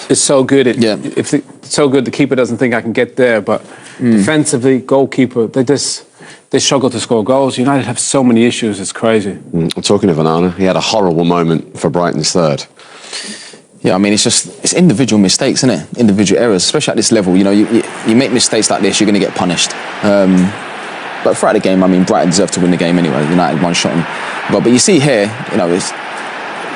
is so good. It's so good the keeper doesn't think I can get there, but defensively, goalkeeper, they struggle to score goals. United have so many issues, it's crazy. Talking of Onana, he had a horrible moment for Brighton's third. Yeah, I mean, it's individual mistakes, isn't it? Individual errors, especially at this level. You know, you make mistakes like this, you're going to get punished. But throughout the game, I mean, Brighton deserved to win the game anyway. United one shot him. But you see here, you know, it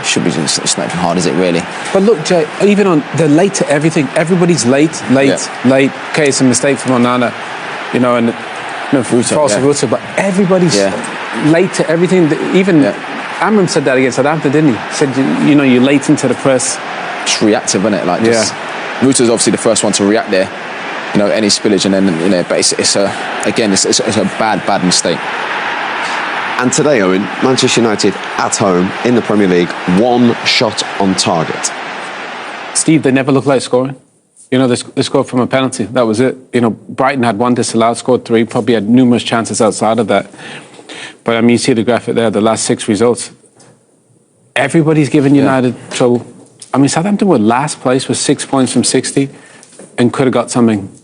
should be just, it's not even hard, is it, really? But look, Jay, even on, they're late to everything. Everybody's late. Okay, it's a mistake from Onana, you know, and false Ruta, but everybody's late to everything. Even Amorim said that against Southampton, didn't he? He said, you know, you're late into the press. It's reactive, isn't it? Like, Ruta's obviously the first one to react there. You know, any spillage, and then, you know, but it's a bad mistake. And today, Owen, Manchester United at home in the Premier League, one shot on target. Steve, they never looked like scoring. You know, they scored from a penalty. That was it. You know, Brighton had one disallowed, scored 3, probably had numerous chances outside of that. But I mean, you see the graphic there, the last 6 results. Everybody's giving United trouble. I mean, Southampton were last place with 6 points from 60 and could have got something.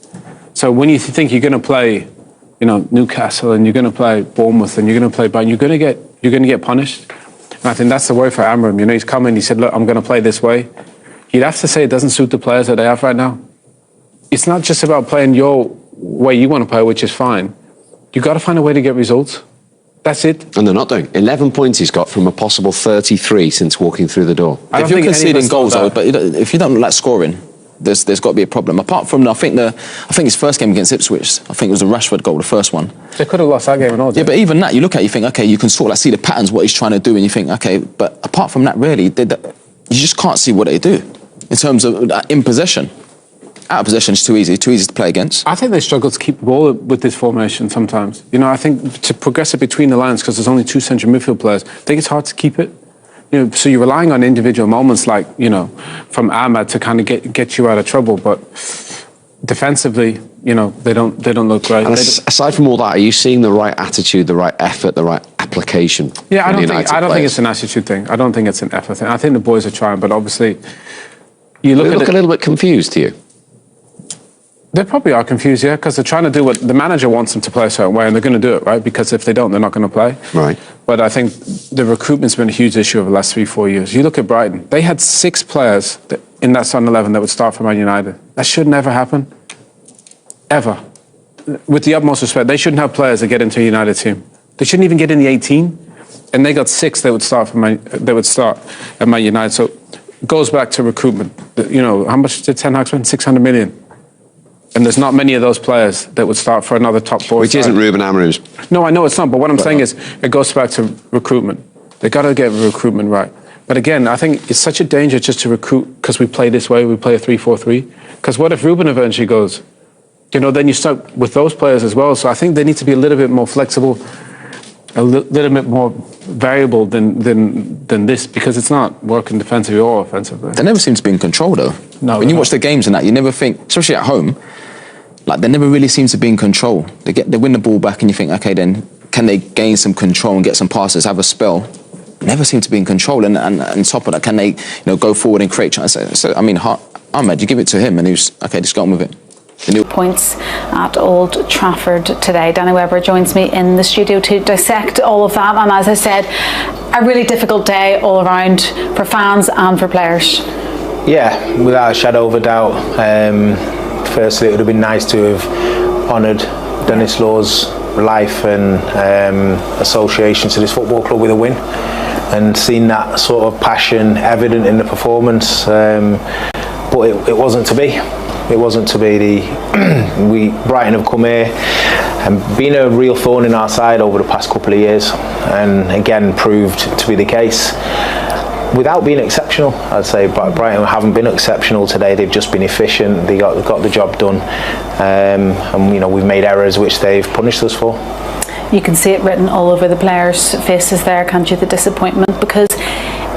So when you think you're going to play, you know, Newcastle and you're going to play Bournemouth and you're going to play Brighton, you're going to get punished. And I think that's the worry for Amorim. You know, he's come in, he said, look, I'm going to play this way. You'd have to say it doesn't suit the players that they have right now. It's not just about playing your way you want to play, which is fine. You've got to find a way to get results. That's it. And they're not doing. 11 points he's got from a possible 33 since walking through the door. If you're conceding goals, but if you don't like scoring, there's got to be a problem. Apart from, I think his first game against Ipswich, I think it was a Rashford goal, the first one. They could have lost that game and all. Yeah, but even that, you look at it, you think, okay, you can sort of see the patterns, what he's trying to do, and you think, okay, but apart from that, really, you just can't see what they do in terms of in possession. Out of possession is too easy to play against. I think they struggle to keep the ball with this formation sometimes. You know, I think to progress it between the lines, because there's only 2 central midfield players, I think it's hard to keep it. You know, so you're relying on individual moments like, you know, from Ahmad to kind of get you out of trouble, but defensively, you know, they don't look great. And aside from all that, are you seeing the right attitude, the right effort, the right application? Yeah, I don't think it's an attitude thing. I don't think it's an effort thing. I think the boys are trying, but obviously, you look a little bit confused to you. They probably are confused, yeah, because they're trying to do what the manager wants them to play a certain way, and they're going to do it, right? Because if they don't, they're not going to play. Right. But I think the recruitment's been a huge issue over the last 3-4 years. You look at Brighton; they had 6 players in that starting 11 that would start for Man United. That should never happen, ever. With the utmost respect, they shouldn't have players that get into a United team. They shouldn't even get in the 18, and they got 6 that would start at Man United. So it goes back to recruitment. You know, how much did Ten Hag spend? 600 million. And there's not many of those players that would start for another top 4 Which side. isn't Rúben Amorim's. No, I know it's not. But what I'm saying is, it goes back to recruitment. They got to get recruitment right. But again, I think it's such a danger just to recruit because we play this way. We play a 3-4-3. Because what if Rúben eventually goes? You know, then you start with those players as well. So I think they need to be a little bit more flexible, a little bit more variable than this, because it's not working defensively or offensively. They never seem to be in control, though. No, when you watch the games and that, you never think, especially at home, like they never really seem to be in control. They win the ball back and you think, okay, then can they gain some control and get some passes, have a spell? Never seem to be in control. And top of that, can they, you know, go forward and create chances? So I mean, Ahmed, you give it to him and he was, okay, just get on with it. Points at Old Trafford today. Danny Webber joins me in the studio to dissect all of that. And as I said, a really difficult day all around for fans and for players. Yeah, without a shadow of a doubt. Firstly, it would have been nice to have honoured Dennis Law's life and association to this football club with a win, and seen that sort of passion evident in the performance. But it wasn't to be. It wasn't to be. Brighton have come here and been a real thorn in our side over the past couple of years, and again proved to be the case. Without being exceptional, I'd say Brighton haven't been exceptional today. They've just been efficient. They got the job done, and you know, we've made errors which they've punished us for. You can see it written all over the players' faces there, can't you? The disappointment, because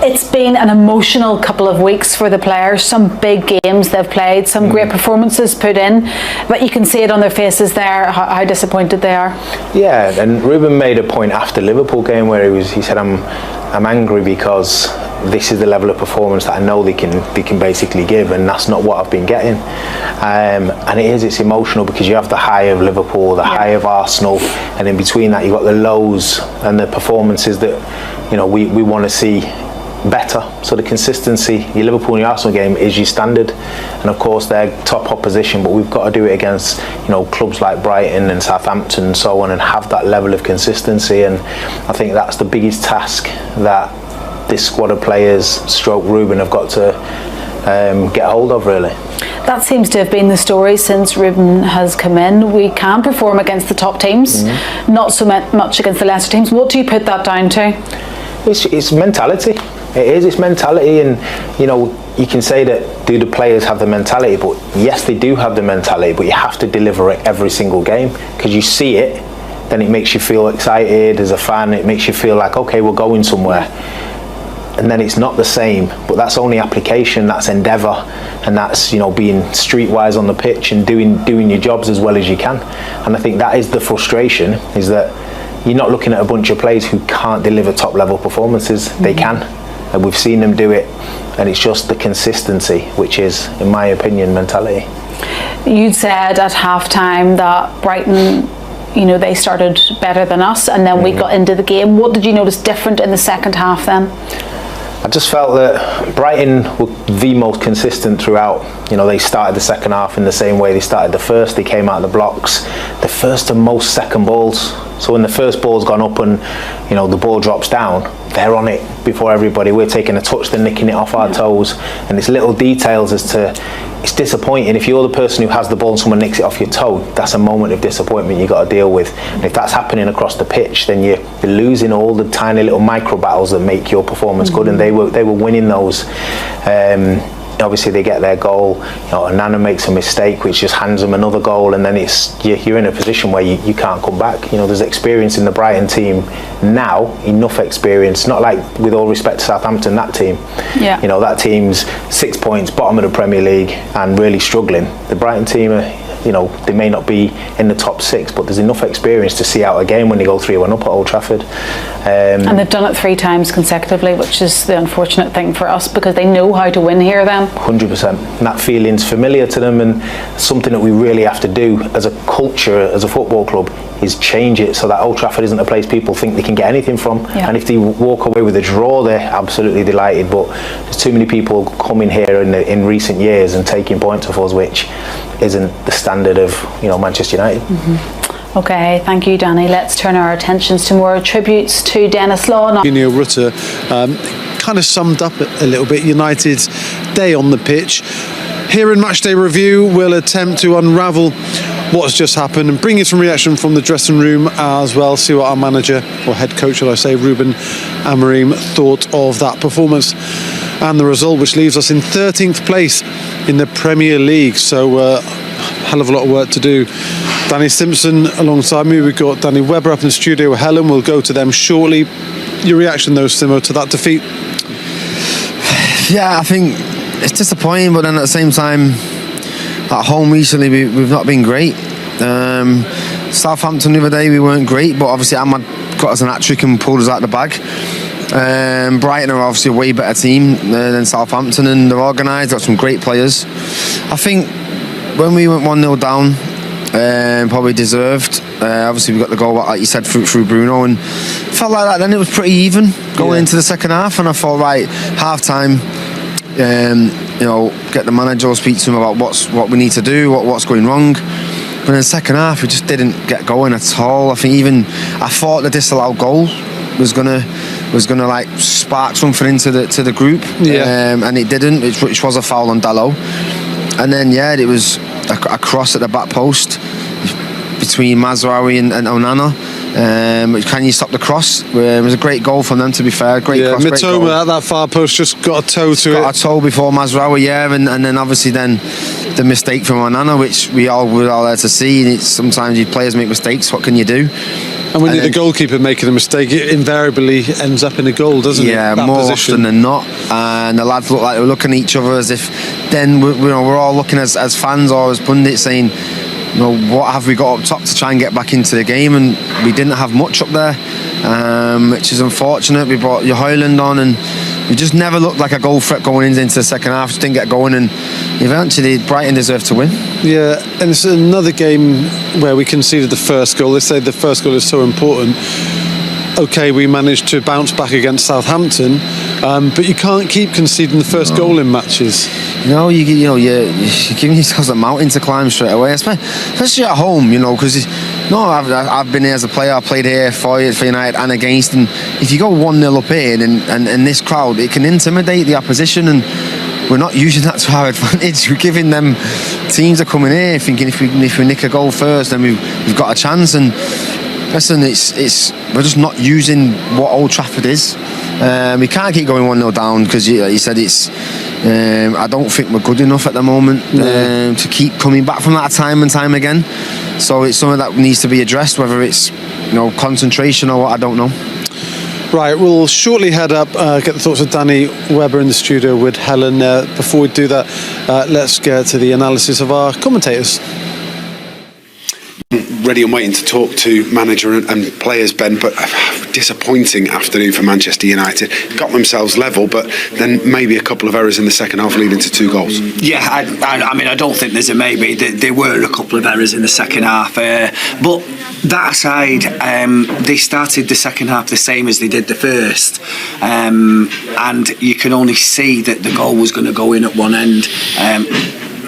it's been an emotional couple of weeks for the players. Some big games they've played, some great performances put in, but you can see it on their faces there how disappointed they are. Yeah, and Rúben made a point after Liverpool game where he said, I'm angry because this is the level of performance that I know they can basically give, and that's not what I've been getting. And it's emotional, because you have the high of Liverpool, the high of Arsenal, and in between that you've got the lows and the performances that, you know, we want to see better. So the consistency, your Liverpool and your Arsenal game is your standard, and of course they're top opposition, but we've got to do it against, you know, clubs like Brighton and Southampton and so on, and have that level of consistency. And I think that's the biggest task that this squad of players stroke Rúben have got to get hold of, really. That seems to have been the story since Rúben has come in. We can perform against the top teams, not so much against the lesser teams. What do you put that down to? It's mentality. It's mentality, and you know, you can say that, do the players have the mentality? But yes, they do have the mentality, but you have to deliver it every single game, because you see it, then it makes you feel excited as a fan. It makes you feel like, okay, we're going somewhere. And then it's not the same, but that's only application, that's endeavour, and that's, you know, being streetwise on the pitch and doing your jobs as well as you can. And I think that is the frustration, is that you're not looking at a bunch of players who can't deliver top level performances. They can, and we've seen them do it, and it's just the consistency, which is, in my opinion, mentality. You'd said at half-time that Brighton, you know, they started better than us, and then we got into the game. What did you notice different in the second half then? I just felt that Brighton were the most consistent throughout. You know, they started the second half in the same way they started the first. They came out of the blocks. The first and most second balls. So when the first ball's gone up and, you know, the ball drops down, they're on it before everybody. We're taking a touch, they're nicking it off our toes. And it's little details as to, it's disappointing. If you're the person who has the ball and someone nicks it off your toe, that's a moment of disappointment you've got to deal with. And if that's happening across the pitch, then you're losing all the tiny little micro battles that make your performance good. And they were winning those. Obviously they get their goal, you know, Onana makes a mistake which just hands them another goal, and then you're in a position where you can't come back. You know, there's experience in the Brighton team now, enough experience, not like, with all respect to Southampton, that team. Yeah. You know, that team's 6 points, bottom of the Premier League and really struggling. The Brighton team are, you know, they may not be in the top 6, but there's enough experience to see out a game when they go 3-1 up at Old Trafford. And they've done it 3 times consecutively, which is the unfortunate thing for us, because they know how to win here then. 100%. And that feeling's familiar to them, and something that we really have to do as a culture, as a football club, is change it so that Old Trafford isn't a place people think they can get anything from. And if they walk away with a draw, they're absolutely delighted. But there's too many people coming here in recent years and taking points off us, which isn't the standard of, you know, Manchester United. Okay, thank you, Danny. Let's turn our attentions to more tributes to Dennis Law. Neil Rutter kind of summed up a little bit United's day on the pitch. Here in Matchday Review, we'll attempt to unravel what's just happened and bring you some reaction from the dressing room as well. See what our manager, or head coach, shall I say, Rúben Amorim, thought of that performance and the result, which leaves us in 13th place in the Premier League. So hell of a lot of work to do. Danny Simpson alongside me. We've got Danny Webber up in the studio with Helen. We'll go to them shortly. Your reaction, though, Simo, to that defeat? Yeah, I think it's disappointing, but then at the same time, at home recently we've not been great. Southampton the other day we weren't great, but obviously Ahmad got us an hat-trick and pulled us out of the bag. Brighton are obviously a way better team than Southampton, and they're organised, got some great players. I think when we went 1-0 down, probably deserved. Obviously we got the goal, like you said, through Bruno, and felt like that then it was pretty even going into the second half, and I thought, right, half time, you know, get the manager, speak to him about what we need to do, what's going wrong. But in the second half we just didn't get going at all. I thought the disallowed goal was gonna like spark something into the group, and it didn't, which was a foul on Dalot. And then it was a cross at the back post between Mazraoui and Onana. Can you stop the cross? It was a great goal from them, to be fair. Great cross. Mitoma at that far post just got a toe to it. Got a toe before Mazraoui, and then obviously the mistake from Onana, which we're all there to see. And sometimes your players make mistakes. What can you do? And when you're the goalkeeper making a mistake, it invariably ends up in a goal, doesn't it? Yeah, more often than not. And the lads look like they were looking at each other as if then we're all looking as fans or as pundits saying, you know, what have we got up top to try and get back into the game? And we didn't have much up there, which is unfortunate. We brought Højlund on, and We just never looked like a goal threat going into the second half. Just didn't get going, and eventually Brighton deserved to win. Yeah, and it's another game where we conceded the first goal. They say the first goal is so important. Okay, we managed to bounce back against Southampton, but you can't keep conceding the first goal in matches. No, you're giving yourselves a mountain to climb straight away, especially at home, because I've been here as a player. I played here for United and against, and if you go 1-0 up here and this crowd, it can intimidate the opposition, and we're not using that to our advantage. We're giving them teams are coming here thinking if we nick a goal first, then we've got a chance. And listen, we're just not using what Old Trafford is. We can't keep going 1-0 down because he said it's. I don't think we're good enough at the moment to keep coming back from that time and time again. So it's something that needs to be addressed, whether it's concentration or what, I don't know. Right, we'll shortly head up, get the thoughts of Danny Webber in the studio with Helen. Before we do that, let's get to the analysis of our commentators. Ready and waiting to talk to manager and players, Ben, but disappointing afternoon for Manchester United. Got themselves level, but then maybe a couple of errors in the second half leading to 2 goals. Yeah, I mean, I don't think there's a maybe. There were a couple of errors in the second half, but that aside, they started the second half the same as they did the first, and you can only see that the goal was going to go in at one end.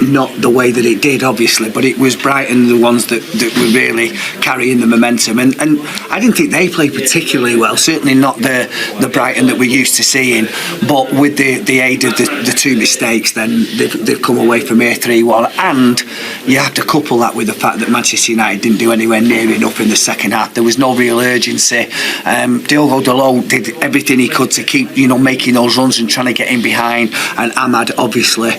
Not the way that it did, obviously, but it was Brighton the ones that were really carrying the momentum, and I didn't think they played particularly well, certainly not the Brighton that we're used to seeing, but with the aid of the 2 mistakes, then they've come away from here 3-1, and you have to couple that with the fact that Manchester United didn't do anywhere near enough in the second half. There was no real urgency. Diogo Dalot did everything he could to keep making those runs and trying to get in behind, and Ahmad obviously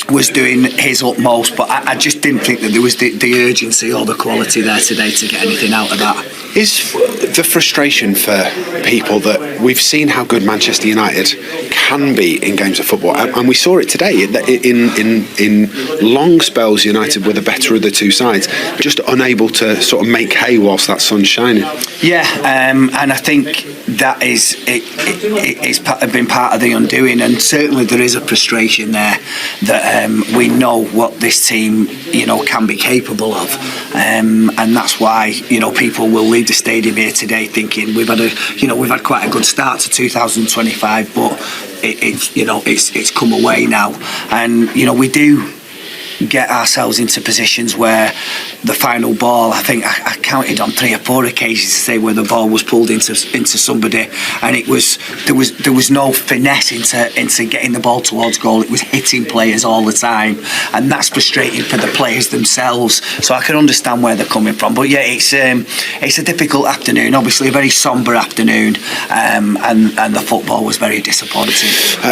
was doing his utmost, but I just didn't think that there was the urgency or the quality there today to get anything out of that. Is the frustration for people that we've seen how good Manchester United can be in games of football, and we saw it today in long spells United were the better of the 2 sides, just unable to sort of make hay whilst that sun's shining. Yeah, and I think that is it's been part of the undoing, and certainly there is a frustration there that we know what this team can be capable of, and that's why people will leave the stadium here today thinking we've had quite a good start to 2025, but it's come away now, and we do get ourselves into positions where the final ball, I think I counted on 3 or 4 occasions to say where the ball was pulled into somebody, and there was no finesse into getting the ball towards goal. It was hitting players all the time, and that's frustrating for the players themselves. So I can understand where they're coming from, but yeah, it's a difficult afternoon, obviously a very sombre afternoon, and the football was very disappointing.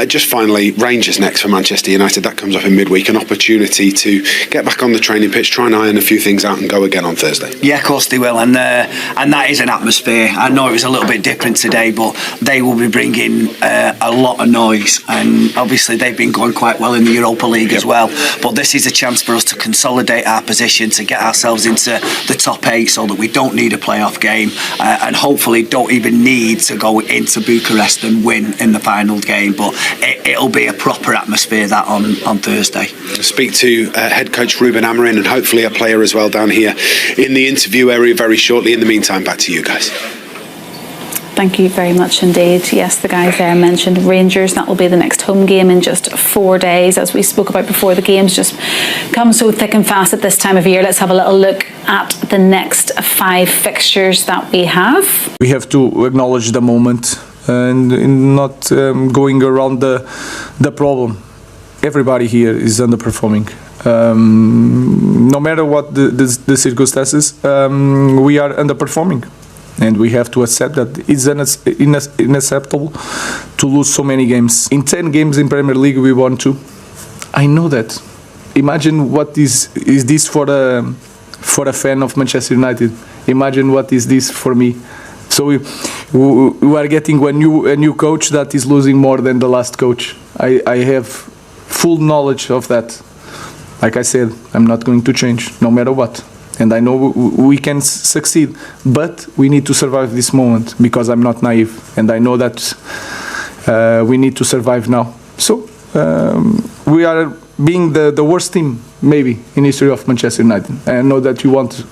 Just finally, Rangers next for Manchester United. That comes up in midweek, an opportunity to get back on the training pitch, try and iron a few things out and go again on Thursday. Yeah, of course they will, and that is an atmosphere. I know it was a little bit different today, but they will be bringing a lot of noise, and obviously they've been going quite well in the Europa League as well, but this is a chance for us to consolidate our position, to get ourselves into the top 8 so that we don't need a playoff game, and hopefully don't even need to go into Bucharest and win in the final game, but it'll be a proper atmosphere that on Thursday. Speak to head coach Rúben Amorim, and hopefully a player as well down here in the interview area very shortly. In the meantime, back to you guys. Thank you very much indeed. Yes, the guys there mentioned Rangers. That will be the next home game in just 4 days. As we spoke about before, the games just come so thick and fast at this time of year. Let's have a little look at the next 5 fixtures that we have. We have to acknowledge the moment and not going around the problem. Everybody here is underperforming. No matter what the circumstances, we are underperforming. And we have to accept that it's unacceptable to lose so many games. In 10 games in Premier League, we won 2. I know that. Imagine what is this for a fan of Manchester United. Imagine what is this for me. So we are getting a new coach that is losing more than the last coach. I have full knowledge of that. Like I said, I'm not going to change, no matter what. And I know we can succeed, but we need to survive this moment because I'm not naive. And I know that We need to survive now. So we are being the worst team maybe in history of Manchester United. I know that you want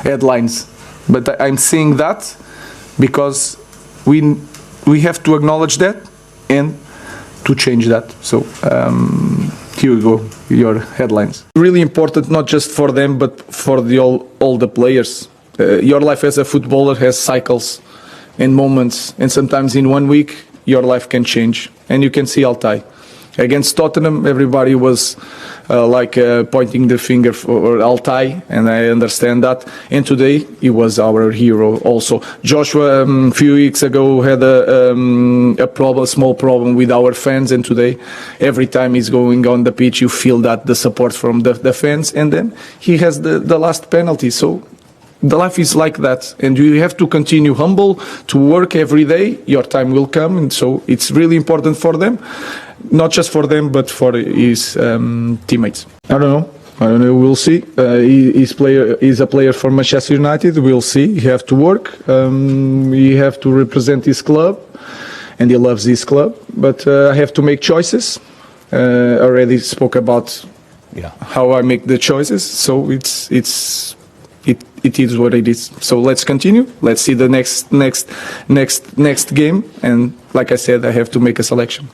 headlines, but I'm saying that because we have to acknowledge that and to change that. So here you go, your headlines. Really important, not just for them, but for all the players. Your life as a footballer has cycles and moments, and sometimes in 1 week your life can change. And you can see Altay. Against Tottenham, everybody was pointing the finger for Altay, and I understand that. And today, he was our hero also. Joshua, a few weeks ago, had a small problem with our fans, and today, every time he's going on the pitch, you feel that the support from the fans, and then he has the last penalty. So the life is like that, and you have to continue humble, to work every day. Your time will come, and so it's really important for them. Not just for them, but for his teammates. I don't know. We'll see. He's a player for Manchester United. We'll see. He have to work. He have to represent his club, and he loves his club. But I have to make choices. Already spoke about how I make the choices. So it is what it is. So let's continue. Let's see the next game. And like I said, I have to make a selection.